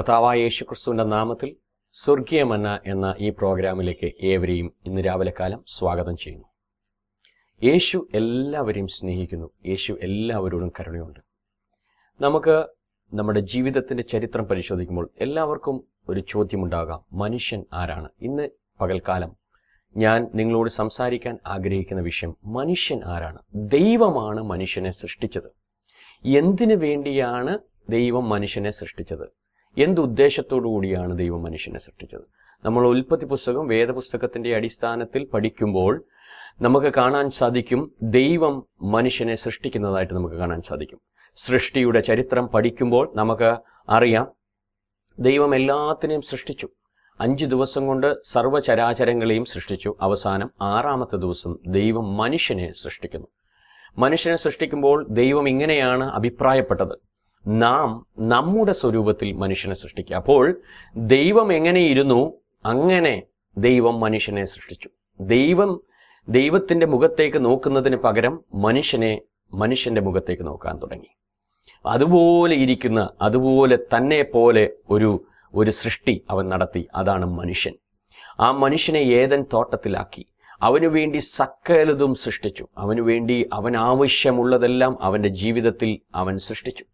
കർത്താവായ യേശുക്രിസ്തുവിന്റെ നാമത്തിൽ സ്വർഗീയ മന്ന എന്ന ഈ പ്രോഗ്രാമിലേക്ക് ഏവരെയും ഇന്ന് രാവിലെ കാലം സ്വാഗതം ചെയ്യുന്നു. യേശു എല്ലാവരെയും സ്നേഹിക്കുന്നു. യേശു എല്ലാവരോടും കരുണയുണ്ട്. നമുക്ക് നമ്മുടെ ജീവിതത്തിന്റെ ചരിത്രം പരിശോധിക്കുമ്പോൾ എല്ലാവർക്കും ഒരു ചോദ്യമുണ്ടാകാം, മനുഷ്യൻ ആരാണ്? ഇന്ന് പകൽക്കാലം ഞാൻ നിങ്ങളോട് സംസാരിക്കാൻ ആഗ്രഹിക്കുന്ന വിഷയം മനുഷ്യൻ ആരാണ്. ദൈവമാണ് മനുഷ്യനെ സൃഷ്ടിച്ചത്. എന്തിനു വേണ്ടിയാണ് ദൈവം മനുഷ്യനെ സൃഷ്ടിച്ചത്? എന്തുദ്ദേശത്തോടു കൂടിയാണ് ദൈവം മനുഷ്യനെ സൃഷ്ടിച്ചത്? നമ്മൾ ഉൽപ്പത്തി പുസ്തകം വേദപുസ്തകത്തിന്റെ അടിസ്ഥാനത്തിൽ പഠിക്കുമ്പോൾ നമുക്ക് കാണാൻ സാധിക്കും, ദൈവം മനുഷ്യനെ സൃഷ്ടിക്കുന്നതായിട്ട് നമുക്ക് കാണാൻ സാധിക്കും. സൃഷ്ടിയുടെ ചരിത്രം പഠിക്കുമ്പോൾ നമുക്ക് അറിയാം, ദൈവം എല്ലാത്തിനെയും സൃഷ്ടിച്ചു. 5 ദിവസം കൊണ്ട് സർവ്വചരാചരങ്ങളെയും സൃഷ്ടിച്ചു. അവസാനം 6-ാമത്തെ ദിവസം ദൈവം മനുഷ്യനെ സൃഷ്ടിക്കുന്നു. മനുഷ്യനെ സൃഷ്ടിക്കുമ്പോൾ ദൈവം ഇങ്ങനെയാണ് അഭിപ്രായപ്പെട്ടത്: നാം നമ്മുടെ സ്വരൂപത്തിൽ മനുഷ്യനെ സൃഷ്ടിക്കുക. അപ്പോൾ ദൈവം എങ്ങനെയിരുന്നു അങ്ങനെ ദൈവം മനുഷ്യനെ സൃഷ്ടിച്ചു. ദൈവത്തിന്റെ മുഖത്തേക്ക് നോക്കുന്നതിന് പകരം മനുഷ്യന്റെ മുഖത്തേക്ക് നോക്കാൻ തുടങ്ങി. അതുപോലെ ഇരിക്കുന്ന, അതുപോലെ തന്നെ പോലെ ഒരു സൃഷ്ടി അവൻ നടത്തി. അതാണ് മനുഷ്യൻ. ആ മനുഷ്യനെ ഏദൻ തോട്ടത്തിലാക്കി. അവനു വേണ്ടി സകലതും സൃഷ്ടിച്ചു. അവനു വേണ്ടി അവൻ ആവശ്യമുള്ളതെല്ലാം അവന്റെ ജീവിതത്തിൽ അവൻ സൃഷ്ടിച്ചു.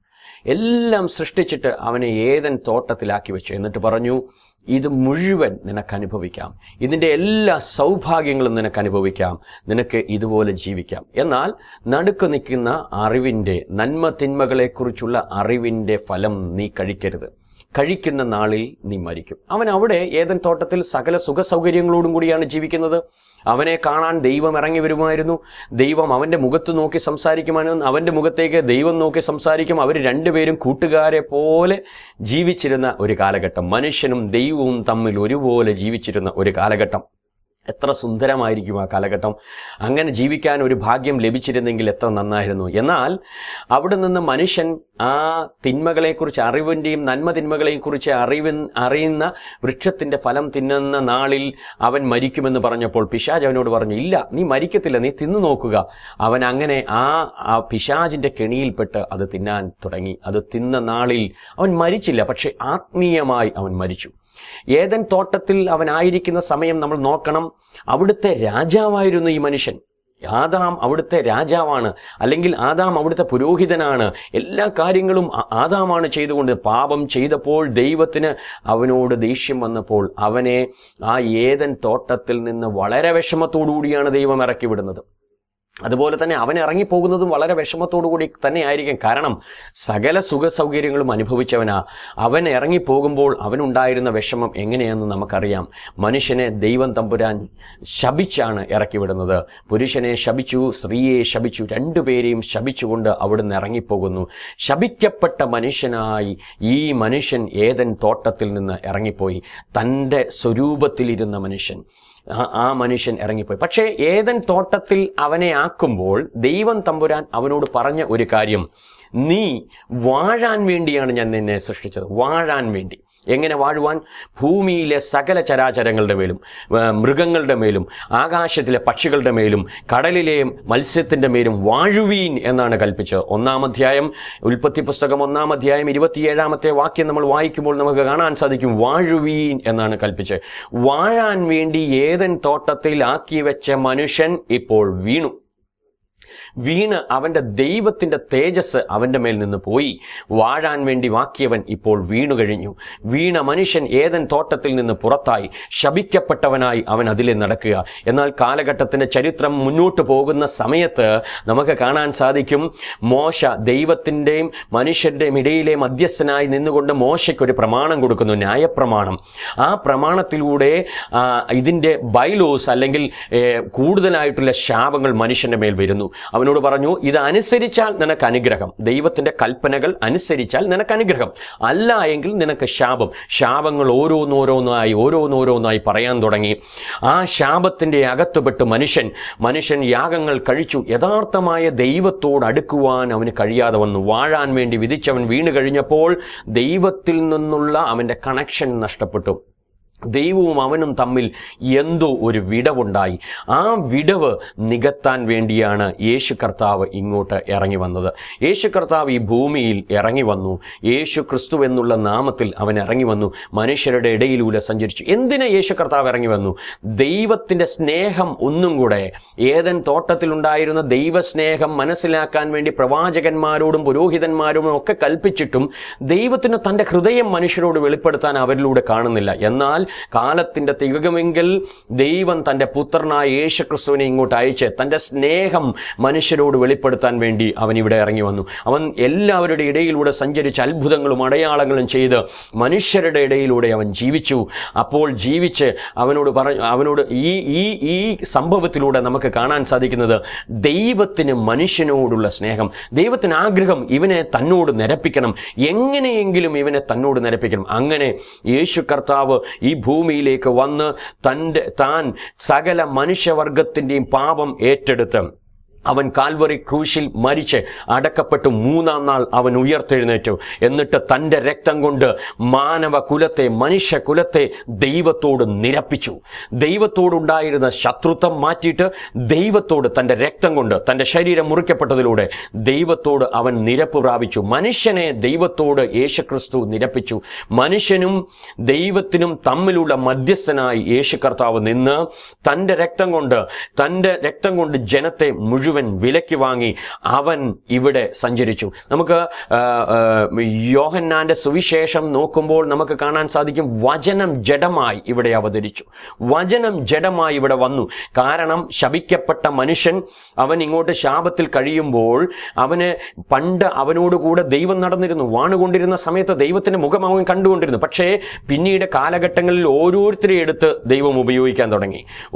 എല്ലാം സൃഷ്ടിച്ചിട്ട് അവനെ ഏദൻ തോട്ടത്തിലാക്കി വെച്ചു. എന്നിട്ട് പറഞ്ഞു, ഇത് മുഴുവൻ നിനക്ക് അനുഭവിക്കാം, ഇതിന്റെ എല്ലാ സൗഭാഗ്യങ്ങളും നിനക്ക് അനുഭവിക്കാം, നിനക്ക് ഇതുപോലെ ജീവിക്കാം. എന്നാൽ നടുക്ക് നിൽക്കുന്ന അറിവിന്റെ, നന്മ തിന്മകളെക്കുറിച്ചുള്ള അറിവിന്റെ ഫലം നീ കഴിക്കരുത്. കഴിക്കുന്ന നാളിൽ നീ മരിക്കും. അവൻ അവിടെ ഏദൻ തോട്ടത്തിൽ സകല സുഖ സൗകര്യങ്ങളോടും കൂടിയാണ് ജീവിക്കുന്നത്. അവനെ കാണാൻ ദൈവം ഇറങ്ങി വരുമായിരുന്നു. ദൈവം അവന്റെ മുഖത്ത് നോക്കി സംസാരിക്കുമായിരുന്നു. അവന്റെ മുഖത്തേക്ക് ദൈവം നോക്കി സംസാരിക്കും. അവർ രണ്ടുപേരും കൂട്ടുകാരെ പോലെ ജീവിച്ചിരുന്ന ഒരു കാലഘട്ടം. മനുഷ്യനും ദൈവവും തമ്മിൽ ഒരുപോലെ ജീവിച്ചിരുന്ന ഒരു കാലഘട്ടം. എത്ര സുന്ദരമായിരിക്കും ആ കാലഘട്ടം. അങ്ങനെ ജീവിക്കാൻ ഒരു ഭാഗ്യം ലഭിച്ചിരുന്നെങ്കിൽ എത്ര നന്നായിരുന്നു. എന്നാൽ അവിടെ നിന്ന് മനുഷ്യൻ ആ തിന്മകളെക്കുറിച്ച്, അറിവിന്റെയും നന്മ തിന്മകളെയും കുറിച്ച് അറിയുന്ന വൃക്ഷത്തിന്റെ ഫലം തിന്നുന്ന നാളിൽ അവൻ മരിക്കുമെന്ന് പറഞ്ഞപ്പോൾ പിശാച് അവനോട് പറഞ്ഞു, ഇല്ല, നീ മരിക്കത്തില്ല, നീ തിന്നു നോക്കുക. അവൻ അങ്ങനെ ആ പിശാചിന്റെ കെണിയിൽപ്പെട്ട് അത് തിന്നാൻ തുടങ്ങി. അത് തിന്ന നാളിൽ അവൻ മരിച്ചില്ല, പക്ഷെ ആത്മീയമായി അവൻ മരിച്ചു. ഏദൻ തോട്ടത്തിൽ അവനായിരിക്കുന്ന സമയം നമ്മൾ നോക്കണം. അവിടുത്തെ രാജാവായിരുന്നു ഈ മനുഷ്യൻ. ആദാം അവിടുത്തെ രാജാവാണ്, അല്ലെങ്കിൽ ആദാം അവിടുത്തെ പുരോഹിതനാണ്. എല്ലാ കാര്യങ്ങളും ആദാമാണ് ചെയ്തുകൊണ്ട്. പാപം ചെയ്തപ്പോൾ ദൈവത്തിന് അവനോട് ദേഷ്യം വന്നപ്പോൾ അവനെ ആ ഏദൻ തോട്ടത്തിൽ നിന്ന് വളരെ വിഷമത്തോടുകൂടിയാണ് ദൈവം ഇറക്കി വിടുന്നത്. അതുപോലെ തന്നെ അവൻ ഇറങ്ങിപ്പോകുന്നതും വളരെ വിഷമത്തോടുകൂടി തന്നെ ആയിരിക്കും. കാരണം സകല സുഖ സൗകര്യങ്ങളും അനുഭവിച്ചവനാ. അവൻ ഇറങ്ങിപ്പോകുമ്പോൾ അവനുണ്ടായിരുന്ന വിഷമം എങ്ങനെയെന്ന് നമുക്കറിയാം. മനുഷ്യനെ ദൈവം തമ്പുരാൻ ശപിച്ചാണ് ഇറക്കി വിടുന്നത്. പുരുഷനെ ശപിച്ചു, സ്ത്രീയെ ശപിച്ചു, രണ്ടുപേരെയും ശപിച്ചുകൊണ്ട് അവിടുന്ന് ഇറങ്ങിപ്പോകുന്നു. ശപിക്കപ്പെട്ട മനുഷ്യനായി ഈ മനുഷ്യൻ ഏദൻ തോട്ടത്തിൽ നിന്ന് ഇറങ്ങിപ്പോയി. തൻ്റെ സ്വരൂപത്തിലിരുന്ന മനുഷ്യൻ, ആ മനുഷ്യൻ ഇറങ്ങിപ്പോയി. പക്ഷേ ഏദൻ തോട്ടത്തിൽ അവനെ ആക്കുമ്പോൾ ദൈവം തമ്പുരാൻ അവനോട് പറഞ്ഞ ഒരു കാര്യം, നീ വാഴാൻ വേണ്ടിയാണ് ഞാൻ നിന്നെ സൃഷ്ടിച്ചത്. വാഴാൻ വേണ്ടി. എങ്ങനെ വാഴുവാൻ? ഭൂമിയിലെ സകല ചരാചരങ്ങളുടെ മേലും, മൃഗങ്ങളുടെ മേലും, ആകാശത്തിലെ പക്ഷികളുടെ മേലും, കടലിലെ മത്സ്യത്തിന്റെ മേലും വാഴുവീൻ എന്നാണ് കൽപ്പിച്ചത്. 1-ാം അധ്യായം, ഉൽപ്പത്തി പുസ്തകം 1-ാം അധ്യായം 27-ാമത്തെ വാക്യം നമ്മൾ വായിക്കുമ്പോൾ നമുക്ക് കാണാൻ സാധിക്കും, വാഴുവീൻ എന്നാണ് കൽപ്പിച്ചത്. വാഴാൻ വേണ്ടി ഏദൻ തോട്ടത്തിൽ ആക്കി വെച്ച മനുഷ്യൻ ഇപ്പോൾ വീണ് അവന്റെ ദൈവത്തിന്റെ തേജസ് അവന്റെ മേൽ നിന്ന് പോയി. വാഴാൻ വേണ്ടി വാക്കിയവൻ ഇപ്പോൾ വീണു കഴിഞ്ഞു. വീണ മനുഷ്യൻ ഏദൻ തോട്ടത്തിൽ നിന്ന് പുറത്തായി. ശപിക്കപ്പെട്ടവനായി അവൻ അതിലെ നടക്കുക. എന്നാൽ കാലഘട്ടത്തിന്റെ ചരിത്രം മുന്നോട്ട് പോകുന്ന സമയത്ത് നമുക്ക് കാണാൻ സാധിക്കും, മോശ ദൈവത്തിന്റെയും മനുഷ്യന്റെയും ഇടയിലെ മധ്യസ്ഥനായി നിന്നുകൊണ്ട് മോശയ്ക്കൊരു പ്രമാണം കൊടുക്കുന്നു, ന്യായപ്രമാണം. ആ പ്രമാണത്തിലൂടെ ഇതിന്റെ ബൈലോസ്, അല്ലെങ്കിൽ കൂടുതലായിട്ടുള്ള ശാപങ്ങൾ മനുഷ്യന്റെ മേൽ വരുന്നു. അവനോട് പറഞ്ഞു, ഇത് അനുസരിച്ചാൽ നിനക്ക് അനുഗ്രഹം, ദൈവത്തിന്റെ കൽപ്പനകൾ അനുസരിച്ചാൽ നിനക്ക് അനുഗ്രഹം, അല്ല എങ്കിൽ നിനക്ക് ശാപം. ശാപങ്ങൾ ഓരോന്നോരോന്നായി പറയാൻ തുടങ്ങി. ആ ശാപത്തിന്റെ അകത്തുപെട്ട് മനുഷ്യൻ യാഗങ്ങൾ കഴിച്ചു. യഥാർത്ഥമായ ദൈവത്തോട് അടുക്കുവാൻ അവന് കഴിയാതെ വന്നു. വാഴാൻ വേണ്ടി വിധിച്ചവൻ വീണ് കഴിഞ്ഞപ്പോൾ ദൈവത്തിൽ നിന്നുള്ള അവന്റെ കണക്ഷൻ നഷ്ടപ്പെട്ടു. ദൈവവും അവനും തമ്മിൽ എന്തോ ഒരു വിടവുണ്ടായി. ആ വിടവ് നികത്താൻ വേണ്ടിയാണ് യേശു കർത്താവ് ഇങ്ങോട്ട് ഇറങ്ങി വന്നത്. യേശു കർത്താവ് ഈ ഭൂമിയിൽ ഇറങ്ങി വന്നു. യേശു ക്രിസ്തു എന്നുള്ള നാമത്തിൽ അവൻ ഇറങ്ങി വന്നു, മനുഷ്യരുടെ ഇടയിലൂടെ സഞ്ചരിച്ചു. എന്തിന് യേശു കർത്താവ് ഇറങ്ങി വന്നു? ദൈവത്തിൻ്റെ സ്നേഹം ഒന്നും കൂടെ, ഏദൻ തോട്ടത്തിലുണ്ടായിരുന്ന ദൈവസ്നേഹം മനസ്സിലാക്കാൻ വേണ്ടി പ്രവാചകന്മാരോടും പുരോഹിതന്മാരോടും ഒക്കെ കൽപ്പിച്ചിട്ടും ദൈവത്തിന് തൻ്റെ ഹൃദയം മനുഷ്യരോട് വെളിപ്പെടുത്താൻ അവരിലൂടെ കാണുന്നില്ല. എന്നാൽ കാലത്തിന്റെ തികമെങ്കിൽ ദൈവം തൻ്റെ പുത്രനായ യേശുക്രിസ്തുവിനെ ഇങ്ങോട്ട് അയച്ച് തൻ്റെ സ്നേഹം മനുഷ്യരോട് വെളിപ്പെടുത്താൻ വേണ്ടി അവൻ ഇവിടെ ഇറങ്ങി വന്നു. അവൻ എല്ലാവരുടെ ഇടയിലൂടെ സഞ്ചരിച്ച് അത്ഭുതങ്ങളും അടയാളങ്ങളും ചെയ്ത് മനുഷ്യരുടെ ഇടയിലൂടെ അവൻ ജീവിച്ചു. അപ്പോൾ ജീവിച്ച് അവനോട് ഈ സംഭവത്തിലൂടെ നമുക്ക് കാണാൻ സാധിക്കുന്നത് ദൈവത്തിന് മനുഷ്യനോടുള്ള സ്നേഹം, ദൈവത്തിന് ആഗ്രഹം ഇവനെ തന്നോട് നിരപ്പിക്കണം, എങ്ങനെയെങ്കിലും ഇവനെ തന്നോട് നിരപ്പിക്കണം. അങ്ങനെ യേശു കർത്താവ് ഈ ഭൂമിയിലേക്ക് വന്ന് താൻ സകല മനുഷ്യവർഗത്തിൻ്റെയും പാപം ഏറ്റെടുത്ത് അവൻ കാൽവറി ക്രൂശിൽ മരിച്ച് അടക്കപ്പെട്ടു. 3-ാം നാൾ അവൻ ഉയർത്തെഴുന്നേറ്റു. എന്നിട്ട് തൻ്റെ രക്തം കൊണ്ട് മനുഷ്യകുലത്തെ ദൈവത്തോട് നിരപ്പിച്ചു. ദൈവത്തോടുണ്ടായിരുന്ന ശത്രുത്വം മാറ്റിയിട്ട് ദൈവത്തോട് തൻ്റെ രക്തം കൊണ്ട്, തൻ്റെ ശരീരം മുറിക്കപ്പെട്ടതിലൂടെ ദൈവത്തോട് അവൻ നിരപ്പ് പ്രാപിച്ചു. മനുഷ്യനെ ദൈവത്തോട് യേശുക്രിസ്തു നിരപ്പിച്ചു. മനുഷ്യനും ദൈവത്തിനും തമ്മിലുള്ള മധ്യസ്ഥനായി യേശു കർത്താവ് നിന്ന് തൻ്റെ രക്തം കൊണ്ട് ജനത്തെ മുഴുവൻ വിലയ്ക്ക് വാങ്ങി അവൻ ഇവിടെ സഞ്ചരിച്ചു. നമുക്ക് യോഹന്നാന്റെ സുവിശേഷം നോക്കുമ്പോൾ നമുക്ക് കാണാൻ സാധിക്കും, വചനം ജഡമായി ഇവിടെ അവതരിച്ചു. വചനം ജഡമായി ഇവിടെ വന്നു. കാരണം ശപിക്കപ്പെട്ട മനുഷ്യൻ അവൻ ഇങ്ങോട്ട് ശാപത്തിൽ കഴിയുമ്പോൾ പണ്ട് അവനോടുകൂടെ ദൈവം നടന്നിരുന്നു, വാണുകൊണ്ടിരുന്ന സമയത്ത് ദൈവത്തിന്റെ മുഖം അവൻ കണ്ടുകൊണ്ടിരുന്നു. പക്ഷേ പിന്നീട് കാലഘട്ടങ്ങളിൽ ഓരോരുത്തരെ എടുത്ത് ദൈവം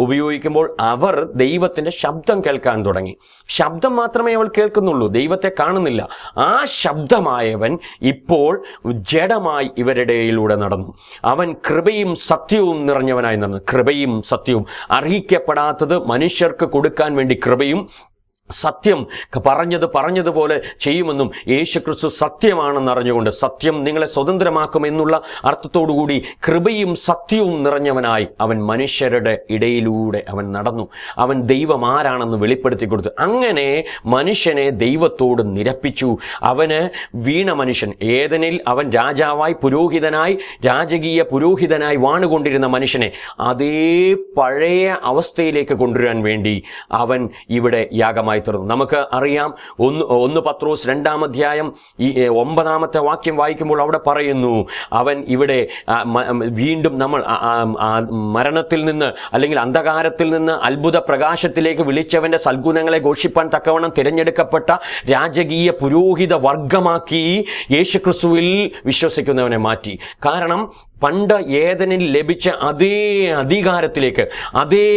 ഉപയോഗിക്കുമ്പോൾ അവർ ദൈവത്തിന്റെ ശബ്ദം കേൾക്കാൻ തുടങ്ങി. ശബ്ദം മാത്രമേ അവൾ കേൾക്കുന്നുള്ളൂ, ദൈവത്തെ കാണുന്നില്ല. ആ ശബ്ദമായവൻ ഇപ്പോൾ ജഡമായി ഇവരുടെ ഇടയിലൂടെ നടന്നു. അവൻ കൃപയും സത്യവും നിറഞ്ഞവനായി നടന്നു. കൃപയും സത്യവും, അർഹിക്കപ്പെടാത്തത് മനുഷ്യർക്ക് കൊടുക്കാൻ വേണ്ടി കൃപയും, സത്യം പറഞ്ഞതുപോലെ ചെയ്യുമെന്നും യേശുക്രിസ്തു സത്യമാണെന്ന് അറിഞ്ഞുകൊണ്ട് സത്യം നിങ്ങളെ സ്വതന്ത്രമാക്കുമെന്നുള്ള അർത്ഥത്തോടുകൂടി കൃപയും സത്യവും നിറഞ്ഞവനായി അവൻ മനുഷ്യരുടെ ഇടയിലൂടെ അവൻ നടന്നു. അവൻ ദൈവം ആരാണെന്ന് വെളിപ്പെടുത്തി കൊടുത്തു. അങ്ങനെ മനുഷ്യനെ ദൈവത്തോട് നിരപ്പിച്ചു. അവന് വീണ മനുഷ്യൻ, ഏദനിൽ അവൻ രാജാവായി രാജകീയ പുരോഹിതനായി വാണുകൊണ്ടിരുന്ന മനുഷ്യനെ അതേ പഴയ അവസ്ഥയിലേക്ക് കൊണ്ടുവരാൻ വേണ്ടി അവൻ ഇവിടെ യാഗമായി തീർന്നു. നമുക്ക് അറിയാം, 1 പത്രോസ് 2-ാം അധ്യായം 9-ാമത്തെ വാക്യം വായിക്കുമ്പോൾ അവിടെ പറയുന്നു, അവൻ ഇവിടെ വീണ്ടും നമ്മൾ മരണത്തിൽ നിന്ന് അല്ലെങ്കിൽ അന്ധകാരത്തിൽ നിന്ന് അത്ഭുത പ്രകാശത്തിലേക്ക് വിളിച്ചവന്റെ സൽഗുണങ്ങളെ ഘോഷിപ്പാൻ തക്കവണ്ണം തിരഞ്ഞെടുക്കപ്പെട്ട രാജകീയ പുരോഹിത വർഗമാക്കി യേശുക്രിസ്തുവിൽ വിശ്വസിക്കുന്നവനെ മാറ്റി. കാരണം പണ്ട് ഏദനിൽ ലഭിച്ച അതേ അധികാരത്തിലേക്ക്, അതേ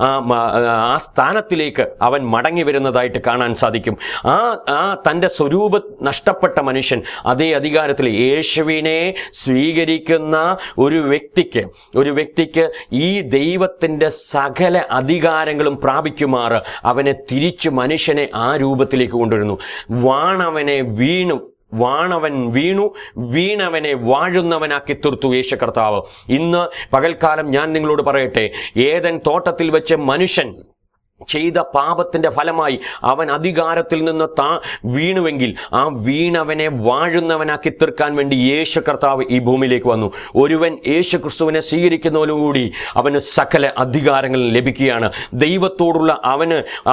ആ സ്ഥാനത്തിലേക്ക് അവൻ മടങ്ങി വരുന്നതായിട്ട് കാണാൻ സാധിക്കും. തൻ്റെ സ്വരൂപം നഷ്ടപ്പെട്ട മനുഷ്യൻ അതേ അധികാരത്തിൽ യേശുവിനെ സ്വീകരിക്കുന്ന ഒരു വ്യക്തിക്ക് ഈ ദൈവത്തിൻ്റെ സകല അധികാരങ്ങളും പ്രാപിക്കുമാറ് അവനെ തിരിച്ചു മനുഷ്യനെ ആ രൂപത്തിലേക്ക് കൊണ്ടുവരുന്നു. വാണവൻ വീണു, വീണവനെ വാഴുന്നവനാക്കി തീർത്തു യേശു കർത്താവ്. ഇന്ന് പകൽക്കാലം ഞാൻ നിങ്ങളോട് പറയട്ടെ, ഏദൻ തോട്ടത്തിൽ വെച്ച് മനുഷ്യൻ ചെയ്ത പാപത്തിന്റെ ഫലമായി അവൻ അധികാരത്തിൽ നിന്ന് വീണുവെങ്കിൽ ആ വീണവനെ വാഴുന്നവനാക്കി തീർക്കാൻ വേണ്ടി യേശു കർത്താവ് ഈ ഭൂമിയിലേക്ക് വന്നു. ഒരുവൻ യേശു ക്രിസ്തുവിനെ സ്വീകരിക്കുന്നതോടുകൂടി അവന് സകല അധികാരങ്ങളും ലഭിക്കുകയാണ്. ദൈവത്തോടുള്ള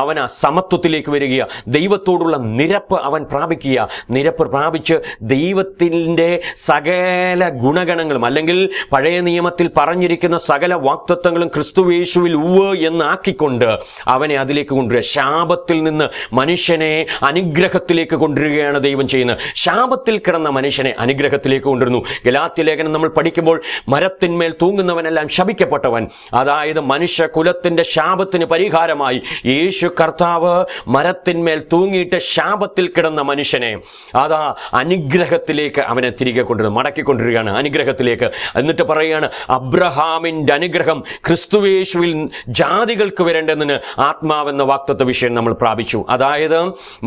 അവന് സമത്വത്തിലേക്ക് വരിക, ദൈവത്തോടുള്ള നിരപ്പ് അവൻ പ്രാപിക്കുക. നിരപ്പ് പ്രാപിച്ച് ദൈവത്തിൻ്റെ സകല ഗുണഗണങ്ങളും അല്ലെങ്കിൽ പഴയ നിയമത്തിൽ പറഞ്ഞിരിക്കുന്ന സകല വാഗ്ദത്തങ്ങളും ക്രിസ്തുയേശുവിൽ ഉവ്വ് എന്നാക്കിക്കൊണ്ട് അവനെ അതിലേക്ക് കൊണ്ടുവരിക. ശാപത്തിൽ നിന്ന് മനുഷ്യനെ അനുഗ്രഹത്തിലേക്ക് കൊണ്ടുവരികയാണ് ദൈവം ചെയ്യുന്നത്. ശാപത്തിൽ കിടന്ന മനുഷ്യനെ അനുഗ്രഹത്തിലേക്ക് കൊണ്ടുവരുന്നു. ഗലാത്യ ലേഖനം നമ്മൾ പഠിക്കുമ്പോൾ മരത്തിന്മേൽ തൂങ്ങുന്നവനെല്ലാം ശപിക്കപ്പെട്ടവൻ, അതായത് മനുഷ്യ കുലത്തിന്റെ ശാപത്തിന് പരിഹാരമായി യേശു കർത്താവ് മരത്തിന്മേൽ തൂങ്ങിയിട്ട് ശാപത്തിൽ കിടന്ന മനുഷ്യനെ അനുഗ്രഹത്തിലേക്ക് അവനെ തിരികെ കൊണ്ടുവരുന്നു, മടക്കിക്കൊണ്ടിരിക്കുകയാണ് അനുഗ്രഹത്തിലേക്ക്. എന്നിട്ട് പറയുകയാണ്, അബ്രഹാമിന്റെ അനുഗ്രഹം ക്രിസ്തുയേശുവിൽ ജാതികൾക്ക് വരേണ്ടതിന് ആ ആത്മാവെന്ന വാഗ്ദത്ത വിഷയം നമ്മൾ പ്രാപിച്ചു. അതായത്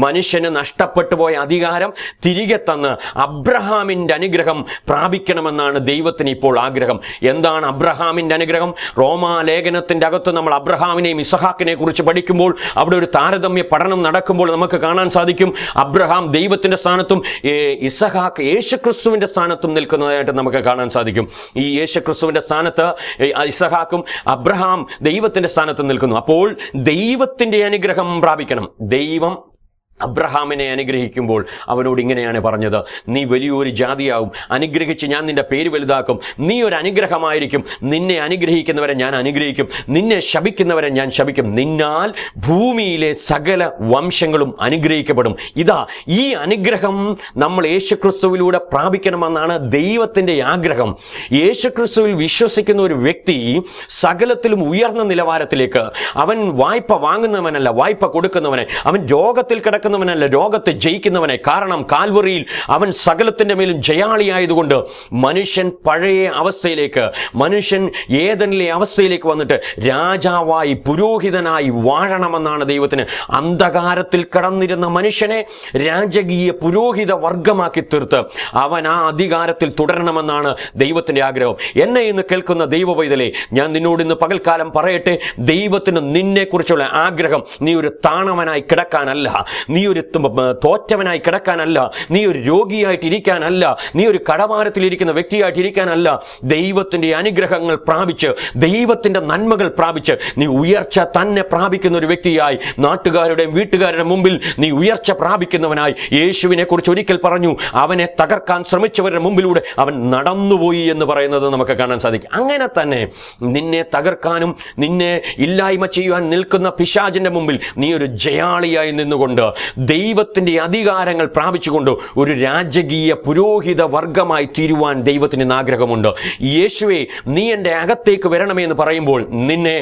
മനുഷ്യന് നഷ്ടപ്പെട്ടു പോയ അധികാരം തിരികെ തന്ന് അബ്രഹാമിന്റെ അനുഗ്രഹം പ്രാപിക്കണമെന്നാണ് ദൈവത്തിന് ഇപ്പോൾ ആഗ്രഹം. എന്താണ് അബ്രഹാമിന്റെ അനുഗ്രഹം? റോമാലേഖനത്തിന്റെ അകത്ത് നമ്മൾ അബ്രഹാമിനെയും ഇസഹാക്കിനെ കുറിച്ച് പഠിക്കുമ്പോൾ അവിടെ ഒരു താരതമ്യ പഠനം നടക്കുമ്പോൾ നമുക്ക് കാണാൻ സാധിക്കും, അബ്രഹാം ദൈവത്തിന്റെ സ്ഥാനത്തും ഇസഹാക്ക് യേശുക്രിസ്തുവിന്റെ സ്ഥാനത്തും നിൽക്കുന്നതായിട്ട് നമുക്ക് കാണാൻ സാധിക്കും. ഈ യേശുക്രിസ്തുവിന്റെ സ്ഥാനത്ത് ഇസഹാക്കും അബ്രഹാം ദൈവത്തിന്റെ സ്ഥാനത്ത് നിൽക്കുന്നു. അപ്പോൾ ദൈവത്തിന്റെ അനുഗ്രഹം പ്രാപിക്കണം. ദൈവം അബ്രഹാമിനെ അനുഗ്രഹിക്കുമ്പോൾ അവനോട് ഇങ്ങനെയാണ് പറഞ്ഞത്, നീ വലിയൊരു ജാതിയാവും, അനുഗ്രഹിച്ച് ഞാൻ നിന്റെ പേര് വലുതാക്കും, നീ ഒരു അനുഗ്രഹമായിരിക്കും, നിന്നെ അനുഗ്രഹിക്കുന്നവരെ ഞാൻ അനുഗ്രഹിക്കും, നിന്നെ ശപിക്കുന്നവരെ ഞാൻ ശപിക്കും, നിന്നാൽ ഭൂമിയിലെ സകല വംശങ്ങളും അനുഗ്രഹിക്കപ്പെടും. ഇതാ ഈ അനുഗ്രഹം നമ്മൾ യേശുക്രിസ്തുവിലൂടെ പ്രാപിക്കണമെന്നാണ് ദൈവത്തിന്റെ ആഗ്രഹം. യേശുക്രിസ്തുവിൽ വിശ്വസിക്കുന്ന ഒരു വ്യക്തി സകലത്തിലും ഉയർന്ന നിലവാരത്തിലേക്ക്, അവൻ വായ്പ വാങ്ങുന്നവനല്ല, വായ്പ കൊടുക്കുന്നവനെ, അവൻ രോഗത്തിൽ കിടക്കുന്നവനല്ല, രോഗത്തെ ജയിക്കുന്നവനെ. കാരണം കാൽവറിയിൽ അവൻ സകലത്തിന്റെ മേലും ജയാളിയായതുകൊണ്ട് മനുഷ്യൻ പഴയ അവസ്ഥയിലേക്ക്, മനുഷ്യൻ ഏദനിലെ അവസ്ഥയിലേക്ക് വന്നിട്ട് രാജാവായി പുരോഹിതനായി വാഴണമെന്നാണ് ദൈവത്തിന്. അന്ധകാരത്തിൽ കടന്നിരുന്ന മനുഷ്യനെ രാജകീയ പുരോഹിത വർഗമാക്കി തീർത്ത് അവൻ ആ അധികാരത്തിൽ തുടരണമെന്നാണ് ദൈവത്തിന്റെ ആഗ്രഹം. എന്നെ ഇന്ന് കേൾക്കുന്ന ദൈവ പൈതലേ, ഞാൻ നിന്നോട് ഇന്ന് പകൽക്കാലം പറയട്ടെ, ദൈവത്തിന് നിന്നെ കുറിച്ചുള്ള ആഗ്രഹം നീ ഒരു താണവനായി കിടക്കാനല്ല, നീ ഒരു തോറ്റവനായി കിടക്കാനല്ല, നീ ഒരു രോഗിയായിട്ടിരിക്കാനല്ല, നീ ഒരു കടഭാരത്തിലിരിക്കുന്ന വ്യക്തിയായിട്ടിരിക്കാനല്ല. ദൈവത്തിന്റെ അനുഗ്രഹങ്ങൾ പ്രാപിച്ച്, ദൈവത്തിന്റെ നന്മകൾ പ്രാപിച്ച് നീ ഉയർച്ച തന്നെ പ്രാപിക്കുന്ന ഒരു വ്യക്തിയായി, നാട്ടുകാരുടെയും വീട്ടുകാരുടെ മുമ്പിൽ നീ ഉയർച്ച പ്രാപിക്കുന്നവനായി. യേശുവിനെ കുറിച്ച് ഒരിക്കൽ പറഞ്ഞു, അവനെ തകർക്കാൻ ശ്രമിച്ചവരുടെ മുമ്പിലൂടെ അവൻ നടന്നുപോയി എന്ന് പറയുന്നത് നമുക്ക് കാണാൻ സാധിക്കും. അങ്ങനെ തന്നെ നിന്നെ തകർക്കാനും നിന്നെ ഇല്ലായ്മ ചെയ്യുവാൻ നിൽക്കുന്ന പിശാചിന്റെ മുമ്പിൽ നീ ഒരു ജയാളിയായി നിന്നുകൊണ്ട് ദൈവത്തിന്റെ അധികാരങ്ങൾ പ്രാപിച്ചുകൊണ്ട് ഒരു രാജകീയ പുരോഹിത വർഗമായി തീരുവാൻ ദൈവത്തിന് ആഗ്രഹമുണ്ട്. യേശുവേ, നീ എൻ്റെ അകത്തേക്ക് വരണമേ എന്ന് പറയുമ്പോൾ നിന്നെ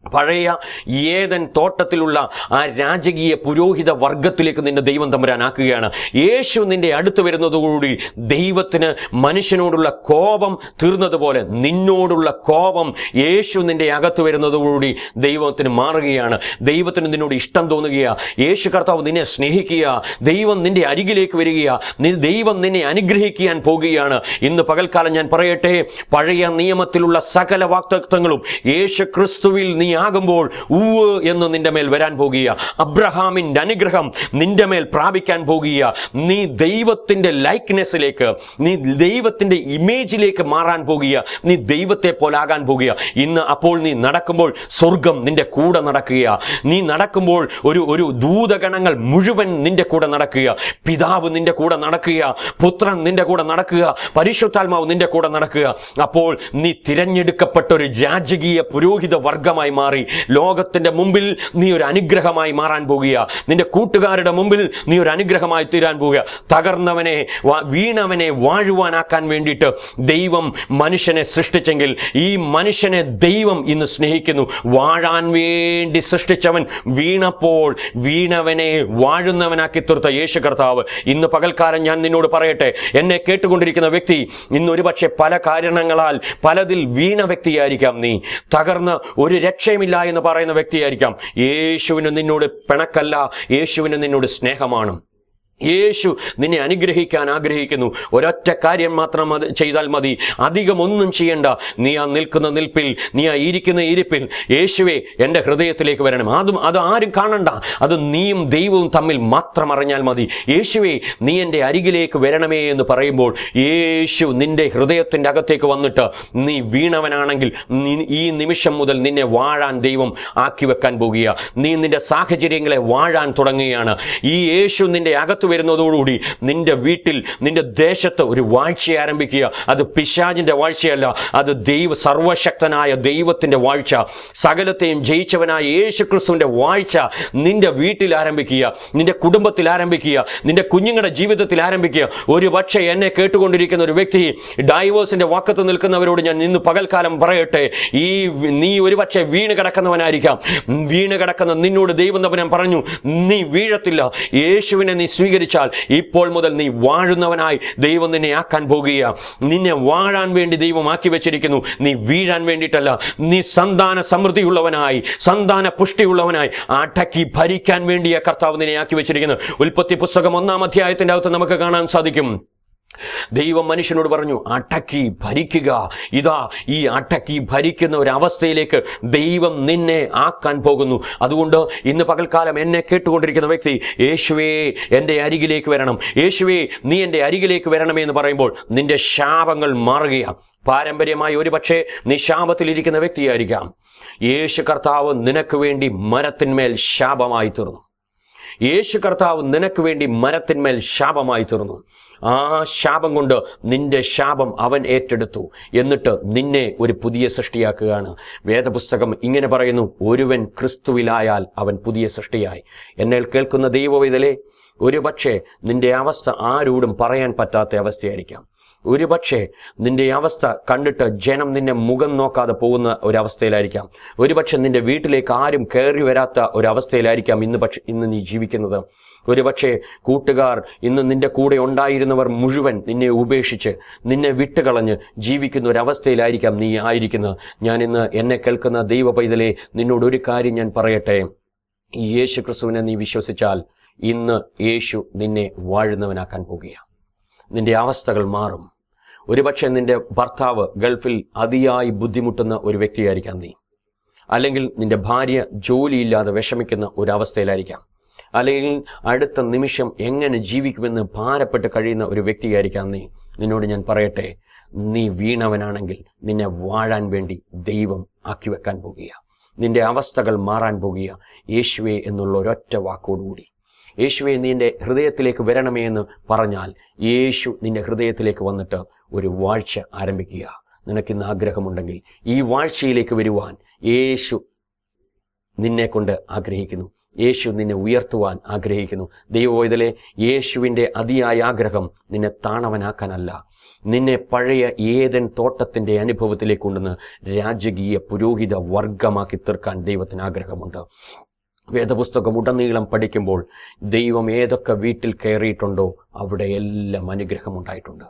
പഴയ ഏദൻ തോട്ടത്തിലുള്ള ആ രാജകീയ പുരോഹിത വർഗത്തിലേക്ക് നിന്നെ ദൈവം തമ്പുരാനാക്കുകയാണ്. യേശു നിന്റെ അടുത്ത് വരുന്നതോടുകൂടി ദൈവത്തിന് മനുഷ്യനോടുള്ള കോപം തീർന്നതുപോലെ നിന്നോടുള്ള കോപം യേശു നിന്റെ അകത്ത് വരുന്നതോടുകൂടി ദൈവത്തിന് മാറുകയാണ്. ദൈവത്തിന് നിന്നോട് ഇഷ്ടം തോന്നുകയാണ്. യേശു കർത്താവ് നിന്നെ സ്നേഹിക്കുക, ദൈവം നിന്റെ അരികിലേക്ക് വരികയാ, ദൈവം നിന്നെ അനുഗ്രഹിക്കാൻ പോകുകയാണ്. ഇന്ന് പകൽക്കാലം ഞാൻ പറയട്ടെ, പഴയ നിയമത്തിലുള്ള സകല വാഗ്ദത്തങ്ങളും യേശു ക്രിസ്തുവിൽ നീ ആകുമ്പോൾ ഉവ്വ് എന്ന് നിന്റെ മേൽ വരാൻ പോകുക. അബ്രഹാമിന്റെ അനുഗ്രഹം നിന്റെ മേൽ പ്രാപിക്കാൻ പോകുക. നീ ദൈവത്തിന്റെ ലൈക്ക്നെസ്സിലേക്ക്, നീ ദൈവത്തിന്റെ ഇമേജിലേക്ക് മാറാൻ പോകുക. നീ ദൈവത്തെ പോലാകാൻ പോകുക. ഇന്ന് അപ്പോൾ നീ നടക്കുമ്പോൾ സ്വർഗം നിന്റെ കൂടെ നടക്കുക. നീ നടക്കുമ്പോൾ ഒരു ദൂതഗണങ്ങൾ മുഴുവൻ നിന്റെ കൂടെ നടക്കുക. പിതാവ് നിന്റെ കൂടെ നടക്കുക, പുത്രൻ നിന്റെ കൂടെ നടക്കുക, പരിശുദ്ധാത്മാവ് നിന്റെ കൂടെ നടക്കുക. അപ്പോൾ നീ തിരഞ്ഞെടുക്കപ്പെട്ട ഒരു രാജകീയ പുരോഹിത വർഗമായി മാറി ലോകത്തിന്റെ മുമ്പിൽ നീ ഒരു അനുഗ്രഹമായി മാറാൻ പോകുക. നിന്റെ കൂട്ടുകാരുടെ മുമ്പിൽ നീ ഒരു അനുഗ്രഹമായി തീരാൻ പോകുക. തകർന്നവനെ, വീണവനെ വാഴുവാനാക്കാൻ വേണ്ടിയിട്ട് ദൈവം മനുഷ്യനെ സൃഷ്ടിച്ചെങ്കിൽ ഈ മനുഷ്യനെ ദൈവം ഇന്ന് സ്നേഹിക്കുന്നു. വാഴാൻ വേണ്ടി സൃഷ്ടിച്ചവൻ വീണപ്പോൾ വീണവനെ വാഴുന്നവനാക്കി തീർത്ത യേശു കർത്താവ് ഇന്ന് പകൽക്കാലം ഞാൻ നിന്നോട് പറയട്ടെ, എന്നെ കേട്ടുകൊണ്ടിരിക്കുന്ന വ്യക്തി, ഇന്ന് ഒരുപക്ഷെ പല കാരണങ്ങളാൽ പലതിൽ വീണ വ്യക്തിയായിരിക്കാം. നീ തകർന്ന് ഒരു രക്ഷയുമില്ല എന്ന് പറയുന്ന വ്യക്തിയായിരിക്കാം. യേശുവിന് നിന്നോട് പിണക്കല്ല, യേശുവിന് നിന്നോട് സ്നേഹമാണ്. യേശു നിന്നെ അനുഗ്രഹിക്കാൻ ആഗ്രഹിക്കുന്നു. ഒരൊറ്റ കാര്യം മാത്രം ചെയ്താൽ മതി, അധികം ഒന്നും ചെയ്യണ്ട. നീ ആ നിൽക്കുന്ന നിൽപ്പിൽ, നീ ആ ഇരിക്കുന്ന ഇരിപ്പിൽ യേശുവേ എൻ്റെ ഹൃദയത്തിലേക്ക് വരണം. അത് ആരും കാണണ്ട, അത് നീയും ദൈവവും തമ്മിൽ മാത്രം അറിഞ്ഞാൽ മതി. യേശുവേ, നീ എൻ്റെ അരികിലേക്ക് വരണമേ എന്ന് പറയുമ്പോൾ യേശു നിന്റെ ഹൃദയത്തിൻ്റെ അകത്തേക്ക് വന്നിട്ട് നീ വീണവനാണെങ്കിൽ ഈ നിമിഷം മുതൽ നിന്നെ വാഴാൻ ദൈവം ആക്കി വെക്കാൻ പോകുക. നീ നിന്റെ സാഹചര്യങ്ങളെ വാഴാൻ തുടങ്ങുകയാണ്. ഈ യേശു നിന്റെ അകത്ത് വരുന്നതോടുകൂടി നിന്റെ വീട്ടിൽ, നിന്റെ ദേശത്ത് ഒരു വാഴ്ച ആരംഭിക്കുക. അത് പിശാചിന്റെ വാഴ്ചയല്ല, അത് സർവശക്തനായ ദൈവത്തിന്റെ വാഴ്ച, സകലത്തെയും ജയിച്ചവനായ യേശുക്രിസ്തുവിന്റെ വാഴ്ച നിന്റെ വീട്ടിൽ ആരംഭിക്കുക, നിന്റെ കുടുംബത്തിൽ ആരംഭിക്കുക, നിന്റെ കുഞ്ഞുങ്ങളുടെ ജീവിതത്തിൽ ആരംഭിക്കുക. ഒരു പക്ഷേ എന്നെ കേട്ടുകൊണ്ടിരിക്കുന്ന ഒരു വ്യക്തി ഡൈവോഴ്സിന്റെ വാക്കത്ത് നിൽക്കുന്നവരോട് ഞാൻ ഇന്ന് പകൽക്കാലം പറയട്ടെ, നീ ഒരു പക്ഷേ വീണ് കിടക്കുന്നവനായിരിക്കാം. വീണ് കിടക്കുന്ന നിന്നോട് ദൈവം പറഞ്ഞു, നീ വീഴത്തില്ല. യേശുവിനെ നീ സ്വീകരിച്ചു സ്വീകരിച്ചാൽ ഇപ്പോൾ മുതൽ നീ വാഴുന്നവനായി ദൈവം നിന്നെ ആക്കാൻ പോകുക. നിന്നെ വാഴാൻ വേണ്ടി ദൈവം ആക്കി വെച്ചിരിക്കുന്നു. നീ വീഴാൻ വേണ്ടിയിട്ടല്ല. നീ സന്താന സമൃദ്ധിയുള്ളവനായി, സന്താന പുഷ്ടിയുള്ളവനായി അടക്കി ഭരിക്കാൻ വേണ്ടിയ കർത്താവ് നിന്നെ ആക്കി വെച്ചിരിക്കുന്നു. ഉൽപ്പത്തി പുസ്തകം 1-ാം അധ്യായത്തിന്റെ അകത്ത് നമുക്ക് കാണാൻ സാധിക്കും. ദൈവം മനുഷ്യനോട് പറഞ്ഞു, അടക്കി ഭരിക്കുക. ഇതാ ഈ അടക്കി ഭരിക്കുന്ന ഒരു അവസ്ഥയിലേക്ക് ദൈവം നിന്നെ ആക്കാൻ പോകുന്നു. അതുകൊണ്ട് ഇന്ന് പകൽക്കാലം എന്നെ കേട്ടുകൊണ്ടിരിക്കുന്ന വ്യക്തി, യേശുവേ എൻ്റെ അരികിലേക്ക് വരണം, യേശുവേ നീ എൻ്റെ അരികിലേക്ക് വരണമേ എന്ന് പറയുമ്പോൾ നിന്റെ ശാപങ്ങൾ മാറുകയാണ്. പാരമ്പര്യമായി ഒരുപക്ഷെ നീ ശാപത്തിലിരിക്കുന്ന വ്യക്തിയായിരിക്കാം. യേശു കർത്താവ് നിനക്ക് വേണ്ടി മരത്തിന്മേൽ ശാപമായി തീർന്നു. യേശു കർത്താവ് നിനക്ക് വേണ്ടി മരത്തിന്മേൽ ശാപമായി തീർന്നു. ആ ശാപം കൊണ്ട് നിന്റെ ശാപം അവൻ ഏറ്റെടുത്തു. എന്നിട്ട് നിന്നെ ഒരു പുതിയ സൃഷ്ടിയാക്കുകയാണ്. വേദപുസ്തകം ഇങ്ങനെ പറയുന്നു, ഒരുവൻ ക്രിസ്തുവിലായാൽ അവൻ പുതിയ സൃഷ്ടിയായി. എന്നെ കേൾക്കുന്ന ദൈവവേദലേ, ഒരുപക്ഷെ നിന്റെ അവസ്ഥ ആരോടും പറയാൻ പറ്റാത്ത അവസ്ഥയായിരിക്കാം. ഒരുപക്ഷെ നിന്റെ അവസ്ഥ കണ്ടിട്ട് ജനം നിന്നെ മുഖം നോക്കാതെ പോകുന്ന ഒരവസ്ഥയിലായിരിക്കാം. ഒരുപക്ഷെ നിന്റെ വീട്ടിലേക്ക് ആരും കയറി വരാത്ത ഒരവസ്ഥയിലായിരിക്കാം ഇന്ന് നീ ജീവിക്കുന്നത്. ഒരുപക്ഷെ കൂട്ടുകാർ, ഇന്ന് നിന്റെ കൂടെ ഉണ്ടായിരുന്നവർ മുഴുവൻ നിന്നെ ഉപേക്ഷിച്ച് നിന്നെ വിട്ടുകളഞ്ഞ് ജീവിക്കുന്ന ഒരവസ്ഥയിലായിരിക്കാം നീ ആയിരിക്കുന്നത്. ഞാൻ ഇന്ന് എന്നെ കേൾക്കുന്ന ദൈവ പൈതലേ, നിന്നോട് ഒരു കാര്യം ഞാൻ പറയട്ടെ. ഈ യേശു ക്രിസ്തുവിനെ നീ വിശ്വസിച്ചാൽ ഇന്ന് യേശു നിന്നെ വാഴുന്നവനാക്കാൻ പോകുകയാണ്. നിന്റെ അവസ്ഥകൾ മാറും. ഒരുപക്ഷെ നിന്റെ ഭർത്താവ് ഗൾഫിൽ അതിയായി ബുദ്ധിമുട്ടുന്ന ഒരു വ്യക്തിയായിരിക്കാം നീ. അല്ലെങ്കിൽ നിന്റെ ഭാര്യ ജോലിയില്ലാതെ വിഷമിക്കുന്ന ഒരവസ്ഥയിലായിരിക്കാം. അല്ലെങ്കിൽ അടുത്ത നിമിഷം എങ്ങനെ ജീവിക്കുമെന്ന് ഭാരപ്പെട്ട് കഴിയുന്ന ഒരു വ്യക്തിയായിരിക്കാം നീ. നിന്നോട് ഞാൻ പറയട്ടെ, നീ വീണവനാണെങ്കിൽ നിന്നെ വാഴാൻ വേണ്ടി ദൈവം ആക്കി വെക്കാൻ പോകുക. നിന്റെ അവസ്ഥകൾ മാറാൻ പോകുക. യേശുവേ എന്നുള്ള ഒരൊറ്റ വാക്കോടുകൂടി, യേശുവേ നിന്റെ ഹൃദയത്തിലേക്ക് വരണമേ എന്ന് പറഞ്ഞാൽ യേശു നിന്റെ ഹൃദയത്തിലേക്ക് വന്നിട്ട് ഒരു വാഴ്ച ആരംഭിക്കുക. നിനക്കിന്ന് ആഗ്രഹമുണ്ടെങ്കിൽ ഈ വാഴ്ചയിലേക്ക് വരുവാൻ യേശു നിന്നെ കൊണ്ട് ആഗ്രഹിക്കുന്നു. യേശു നിന്നെ ഉയർത്തുവാൻ ആഗ്രഹിക്കുന്നു. ദൈവവേദലേ, യേശുവിൻ്റെ അതിയായ ആഗ്രഹം നിന്നെ താണവനാക്കാനല്ല, നിന്നെ പഴയ ഏദൻ തോട്ടത്തിൻ്റെ അനുഭവത്തിലേക്ക് കൊണ്ടുവന്ന് രാജകീയ പുരോഹിത വർഗമാക്കി തീർക്കാൻ ദൈവത്തിന് ആഗ്രഹമുണ്ട്. വേദപുസ്തകം ഉടനീളം പഠിക്കുമ്പോൾ ദൈവം ഏതൊക്കെ വീട്ടിൽ കയറിയിട്ടുണ്ടോ അവിടെ എല്ലാം അനുഗ്രഹം ഉണ്ടായിട്ടുണ്ട്.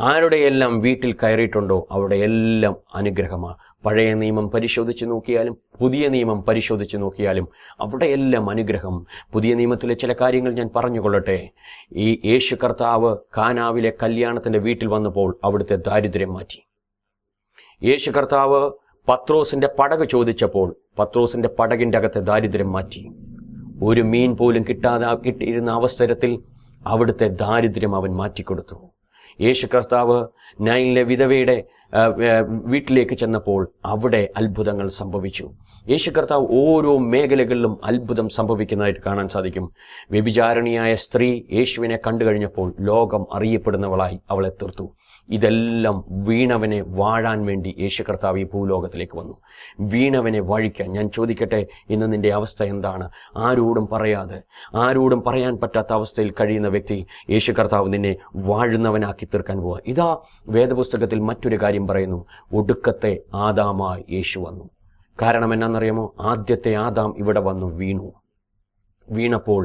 ആരുടെയെല്ലാം വീട്ടിൽ കയറിയിട്ടുണ്ടോ അവിടെ എല്ലാം അനുഗ്രഹമാണ്. പഴയ നിയമം പരിശോധിച്ച് നോക്കിയാലും പുതിയ നിയമം പരിശോധിച്ച് നോക്കിയാലും അവിടെയെല്ലാം അനുഗ്രഹം. പുതിയ നിയമത്തിലെ ചില കാര്യങ്ങൾ ഞാൻ പറഞ്ഞുകൊള്ളട്ടെ. ഈ യേശു കർത്താവ് കാനാവിലെ കല്യാണത്തിൻ്റെ വീട്ടിൽ വന്നപ്പോൾ അവിടുത്തെ ദാരിദ്ര്യം മാറ്റി. യേശു കർത്താവ് പത്രോസിന്റെ പടക് ചോദിച്ചപ്പോൾ പത്രോസിന്റെ പടകിന്റെ അകത്തെ ദാരിദ്ര്യം മാറ്റി. ഒരു മീൻ പോലും കിട്ടിയിരുന്ന അവസരത്തിൽ അവിടുത്തെ ദാരിദ്ര്യം അവൻ മാറ്റിക്കൊടുത്തു. യേശു കർത്താവ് നൈലിലെ വിധവയുടെ വീട്ടിലേക്ക് ചെന്നപ്പോൾ അവിടെ അത്ഭുതങ്ങൾ സംഭവിച്ചു. യേശു കർത്താവ് ഓരോ മേഖലകളിലും അത്ഭുതം സംഭവിക്കുന്നതായിട്ട് കാണാൻ സാധിക്കും. വ്യഭിചാരിണിയായ സ്ത്രീ യേശുവിനെ കണ്ടു കഴിഞ്ഞപ്പോൾ ലോകം അറിയപ്പെടുന്നവളായി അവളെ തീർത്തു. ഇതെല്ലാം വീണവനെ വാഴാൻ വേണ്ടി യേശു കർത്താവ് ഈ ഭൂലോകത്തിലേക്ക് വന്നു. വീണവനെ വഴിക്കാൻ. ഞാൻ ചോദിക്കട്ടെ, ഇന്ന് നിന്റെ അവസ്ഥ എന്താണ്? ആരോടും പറയാതെ, ആരോടും പറയാൻ പറ്റാത്ത അവസ്ഥയിൽ കഴിയുന്ന വ്യക്തി യേശു കർത്താവ് നിന്നെ വാഴുന്നവനാക്കി തീർക്കാൻ പോവുക. ഇതാ വേദപുസ്തകത്തിൽ മറ്റൊരു കാര്യം പറയുന്നു. ഒടുക്കത്തെ ആദാമായി യേശു വന്നു. കാരണം എന്നാണെന്നറിയാമോ? ആദ്യത്തെ ആദാം ഇവിടെ വന്നു വീണപ്പോൾ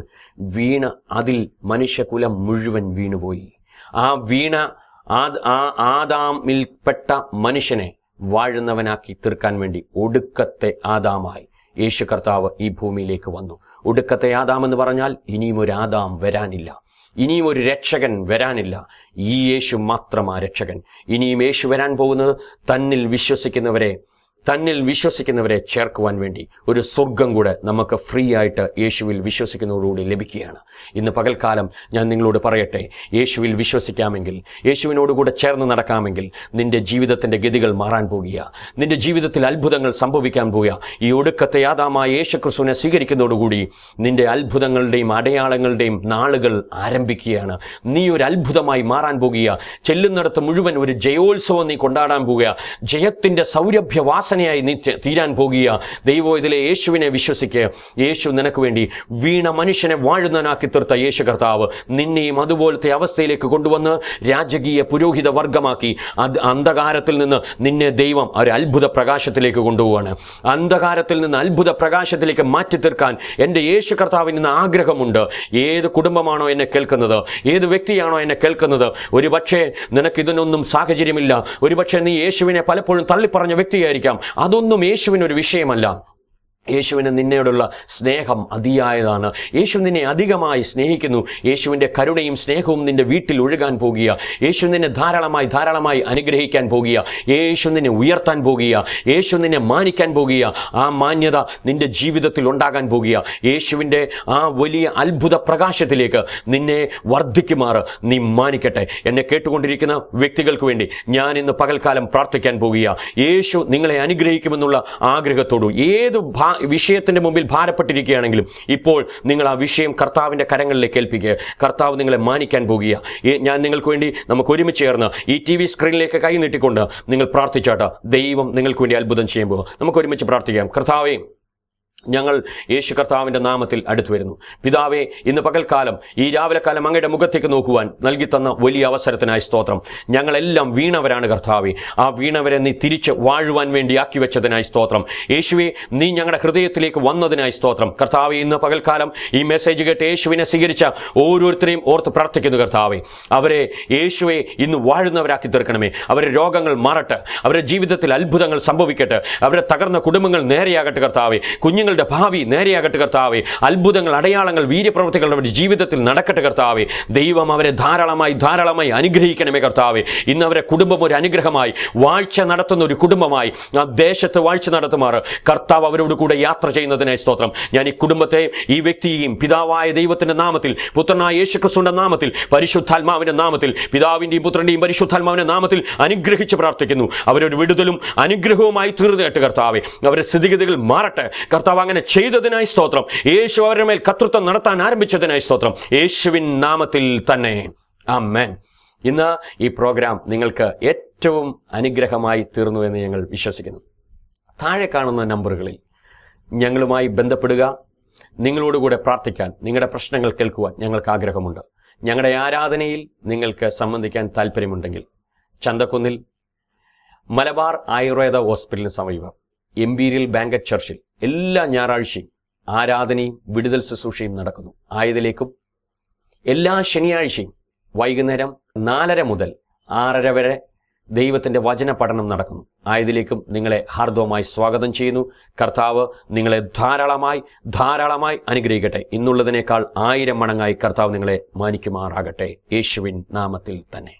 അതിൽ മനുഷ്യകുലം മുഴുവൻ വീണുപോയി. ആദാമിൽപ്പെട്ട മനുഷ്യനെ വാഴുന്നവനാക്കി തീർക്കാൻ വേണ്ടി ഒടുക്കത്തെ ആദാമായി യേശു കർത്താവ് ഈ ഭൂമിയിലേക്ക് വന്നു. ഒടുക്കത്തെ ആദാം എന്ന് പറഞ്ഞാൽ ഇനിയും ഒരു ആദാം വരാനില്ല, ഇനിയും ഒരു രക്ഷകൻ വരാനില്ല. ഈ യേശു മാത്രമാ രക്ഷകൻ. ഇനിയും യേശു വരാൻ പോകുന്നത് തന്നിൽ വിശ്വസിക്കുന്നവരെ ചേർക്കുവാൻ വേണ്ടി ഒരു സ്വർഗം കൂടെ നമുക്ക് ഫ്രീ ആയിട്ട് യേശുവിൽ വിശ്വസിക്കുന്നതോടുകൂടി ലഭിക്കുകയാണ്. ഇന്ന് പകൽക്കാലം ഞാൻ നിങ്ങളോട് പറയട്ടെ, യേശുവിൽ വിശ്വസിക്കാമെങ്കിൽ, യേശുവിനോടുകൂടെ ചേർന്ന് നടക്കാമെങ്കിൽ നിന്റെ ജീവിതത്തിൻ്റെ ഗതികൾ മാറാൻ പോകുക. നിന്റെ ജീവിതത്തിൽ അത്ഭുതങ്ങൾ സംഭവിക്കാൻ പോകുക. ഈ ഒടുക്കത്തെ ആദാമായ യേശു ക്രിസ്തുവിനെ സ്വീകരിക്കുന്നതോടുകൂടി നിന്റെ അത്ഭുതങ്ങളുടെയും അടയാളങ്ങളുടെയും നാളുകൾ ആരംഭിക്കുകയാണ്. നീ ഒരു അത്ഭുതമായി മാറാൻ പോകുക. ചെല്ലുന്നിടത്ത് മുഴുവൻ ഒരു ജയോത്സവം നീ കൊണ്ടാടാൻ പോകുക. ജയത്തിൻ്റെ സൗരഭ്യവാസ വാസനയായി നീ തീരാൻ പോകുക. ദൈവവേദനയിലെ യേശുവിനെ വിശ്വസിക്കുക. യേശു നിനക്ക് വേണ്ടി വീണ മനുഷ്യനെ വാഴുന്നവനാക്കി തീർത്ത യേശു കർത്താവ് നിന്നെയും അതുപോലത്തെ അവസ്ഥയിലേക്ക് കൊണ്ടുവന്ന് രാജകീയ പുരോഹിത വർഗമാക്കി അന്ധകാരത്തിൽ നിന്ന് നിന്നെ ദൈവം ഒരു അത്ഭുത പ്രകാശത്തിലേക്ക് കൊണ്ടുപോവാണ്. അന്ധകാരത്തിൽ നിന്ന് അത്ഭുത പ്രകാശത്തിലേക്ക് മാറ്റി തീർക്കാൻ എൻ്റെ യേശു കർത്താവിന് ഇന്ന് ആഗ്രഹമുണ്ട്. ഏത് കുടുംബമാണോ എന്നെ കേൾക്കുന്നത്, ഏത് വ്യക്തിയാണോ എന്നെ കേൾക്കുന്നത്, ഒരുപക്ഷെ നിനക്കിതിനൊന്നും സാഹചര്യമില്ല, ഒരുപക്ഷെ നീ യേശുവിനെ പലപ്പോഴും തള്ളിപ്പറഞ്ഞ വ്യക്തിയായിരിക്കാം. അതൊന്നും യേശുവിനൊരു വിഷയമല്ല. യേശുവിന് നിന്നോടുള്ള സ്നേഹം അതിയായതാണ്. യേശു നിന്നെ അധികമായി സ്നേഹിക്കുന്നു. യേശുവിൻ്റെ കരുണയും സ്നേഹവും നിന്റെ വീട്ടിൽ ഒഴുകാൻ പോകുക. യേശു നിന്നെ ധാരാളമായി അനുഗ്രഹിക്കാൻ പോകുക. യേശു നിന്നെ ഉയർത്താൻ പോകുക. യേശു നിന്നെ മാനിക്കാൻ പോകുക. ആ മാന്യത നിന്റെ ജീവിതത്തിൽ ഉണ്ടാകാൻ പോകുക. യേശുവിൻ്റെ ആ വലിയ അത്ഭുത പ്രകാശത്തിലേക്ക് നിന്നെ വർദ്ധിക്കുമാറ് നീ മാനിക്കട്ടെ. എന്നെ കേട്ടുകൊണ്ടിരിക്കുന്ന വ്യക്തികൾക്ക് വേണ്ടി ഞാൻ ഇന്ന് പകൽക്കാലം പ്രാർത്ഥിക്കാൻ പോകുക. യേശു നിങ്ങളെ അനുഗ്രഹിക്കുമെന്നുള്ള ആഗ്രഹത്തോടു ഏത് വിഷയത്തിന്റെ മുമ്പിൽ ഭാരപ്പെട്ടിരിക്കുകയാണെങ്കിലും ഇപ്പോൾ നിങ്ങൾ ആ വിഷയം കർത്താവിന്റെ കരങ്ങളിലേക്ക് ഏൽപ്പിക്കുക. കർത്താവ് നിങ്ങളെ മാനിക്കാൻ പോകുക. ഞാൻ നിങ്ങൾക്ക് വേണ്ടി നമുക്ക് ഒരുമിച്ച് ചേർന്ന് ഈ TV സ്ക്രീനിലേക്ക് കൈ നീട്ടിക്കൊണ്ട് നിങ്ങൾ പ്രാർത്ഥിച്ചാട്ടോ. ദൈവം നിങ്ങൾക്ക് വേണ്ടി അത്ഭുതം ചെയ്യുമ്പോൾ നമുക്ക് ഒരുമിച്ച് പ്രാർത്ഥിക്കാം. കർത്താവേ, ഞങ്ങൾ യേശു കർത്താവിൻ്റെ നാമത്തിൽ അടുത്തു വരുന്നു. പിതാവേ, ഇന്ന് പകൽക്കാലം ഈ രാവിലെ കാലം അങ്ങയുടെ മുഖത്തേക്ക് നോക്കുവാൻ നൽകി തന്ന വലിയ അവസരത്തിനായി സ്തോത്രം. ഞങ്ങളെല്ലാം വീണവരാണ് കർത്താവേ. ആ വീണവരെ നീ തിരിച്ച് വാഴുവാൻ വേണ്ടി ആക്കി വെച്ചതിനായി സ്തോത്രം. യേശുവേ, നീ ഞങ്ങളുടെ ഹൃദയത്തിലേക്ക് വന്നതിനായി സ്തോത്രം. കർത്താവേ, ഇന്ന് പകൽക്കാലം ഈ മെസ്സേജ് കേട്ട് യേശുവിനെ സ്വീകരിച്ച ഓരോരുത്തരെയും ഓർത്ത് പ്രാർത്ഥിക്കുന്നു കർത്താവേ. അവരെ യേശുവെ ഇന്ന് വാഴുന്നവരാക്കി തീർക്കണമേ. അവരുടെ രോഗങ്ങൾ മാറട്ടെ, അവരുടെ ജീവിതത്തിൽ അത്ഭുതങ്ങൾ സംഭവിക്കട്ടെ, അവരുടെ തകർന്ന കുടുംബങ്ങൾ നേരെയാകട്ടെ കർത്താവേ. കുഞ്ഞുങ്ങളുടെ ഭാവി നേരെയാകട്ടെ കർത്താവേ. അത്ഭുതങ്ങൾ, അടയാളങ്ങൾ, വീര്യപ്രവൃത്തികൾ അവരുടെ ജീവിതത്തിൽ നടക്കട്ടെ കർത്താവേ. ദൈവം അവരെ ധാരാളമായി അനുഗ്രഹിക്കണമേ കർത്താവേ. ഇന്ന് അവരെ കുടുംബം ഒരു അനുഗ്രഹമായി വാഴ്ച നടത്തുന്ന ഒരു കുടുംബമായി ആ ദേശത്ത് വാഴ്ച നടത്തുമാറ് കർത്താവ് അവരോട് കൂടെ യാത്ര ചെയ്യുന്നതിനായി സ്തോത്രം. ഞാൻ ഈ കുടുംബത്തെ, ഈ വ്യക്തിയെയും പിതാവായ ദൈവത്തിന്റെ നാമത്തിൽ, പുത്രനായ യേശുക്രിസ്തുവിന്റെ നാമത്തിൽ, പരിശുദ്ധാത്മാവിന്റെ നാമത്തിൽ, പിതാവിന്റെയും പുത്രന്റെയും പരിശുദ്ധാത്മാവിന്റെ നാമത്തിൽ അനുഗ്രഹിച്ച് പ്രാർത്ഥിക്കുന്നു. അവരൊരു വിടുതലും അനുഗ്രഹവുമായി തീർന്നേട്ട് കർത്താവേ. അവരുടെ സ്ഥിതിഗതികൾ മാറട്ടെ കർത്താവ്. അങ്ങനെ ചെയ്തതിനായി സ്തോത്രം. യേശു അവരുടെ മേൽ കർത്തൃത്വം നടത്താൻ ആരംഭിച്ചതിനായി സ്തോത്രം. യേശുവിൻ നാമത്തിൽ തന്നെ ആമേൻ. ഇന്ന് ഈ പ്രോഗ്രാം നിങ്ങൾക്ക് ഏറ്റവും അനുഗ്രഹമായി തീർന്നു എന്ന് ഞങ്ങൾ വിശ്വസിക്കുന്നു. താഴെ കാണുന്ന നമ്പറുകളിൽ ഞങ്ങളുമായി ബന്ധപ്പെടുക. നിങ്ങളോടുകൂടെ പ്രാർത്ഥിക്കാൻ, നിങ്ങളുടെ പ്രശ്നങ്ങൾ കേൾക്കുവാൻ ഞങ്ങൾക്ക് ആഗ്രഹമുണ്ട്. ഞങ്ങളുടെ ആരാധനയിൽ നിങ്ങൾക്ക് സംബന്ധിക്കാൻ താല്പര്യമുണ്ടെങ്കിൽ ചന്തക്കുന്നിൽ മലബാർ ആയുർവേദ ഹോസ്പിറ്റലിന് സമീപം എംപീരിയൽ ബാങ്കറ്റ് ചർച്ചിൽ എല്ലാ ഞായറാഴ്ചയും ആരാധനയും വിടുതൽ ശുശ്രൂഷയും നടക്കുന്നു. ആയതിലേക്കും എല്ലാ ശനിയാഴ്ചയും വൈകുന്നേരം 4:30 മുതൽ 6:30 വരെ ദൈവത്തിന്റെ വചന പഠനം നടക്കുന്നു. ആയതിലേക്കും നിങ്ങളെ ഹാർദവമായി സ്വാഗതം ചെയ്യുന്നു. കർത്താവ് നിങ്ങളെ ധാരാളമായി അനുഗ്രഹിക്കട്ടെ. ഇന്നുള്ളതിനേക്കാൾ 1000 മടങ്ങായി കർത്താവ് നിങ്ങളെ മാനിക്കുമാറാകട്ടെ. യേശുവിൻ നാമത്തിൽ തന്നെ.